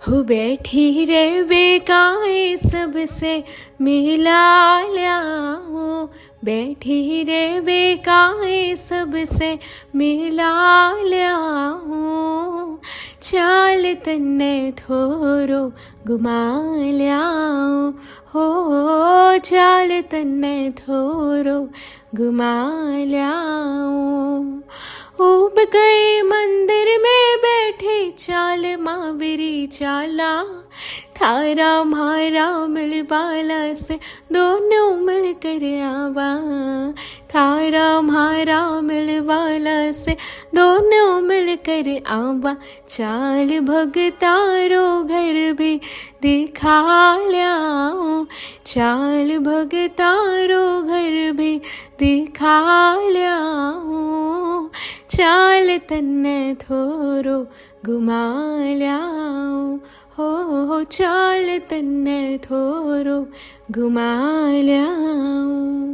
हो बैठी रे बेकाए सबसे मिला ल्याऊं, बैठी रे बेकाए सबसे मिला ल्याऊं, चाल तन्ने थोरो घुमा ल्याऊं, हो चाल तन्ने थोरो घुमा ल्याऊं। उब गए मंदिर में बैठे चाल मावरी चाला, थारा मारा मिल बाला से दोनों मिल कर आवा, थारा मारा मिल बाला से दोनों मिल कर आवा, चाल भगतारो घर भी दिखा ल्याऊं, चाल भगतारो घर भी दिखा ल्याऊं, चाल तन्ने थोरो घुमा ल्याऊं, हो चाल तन्ने थोरो घुमा ल्याऊं।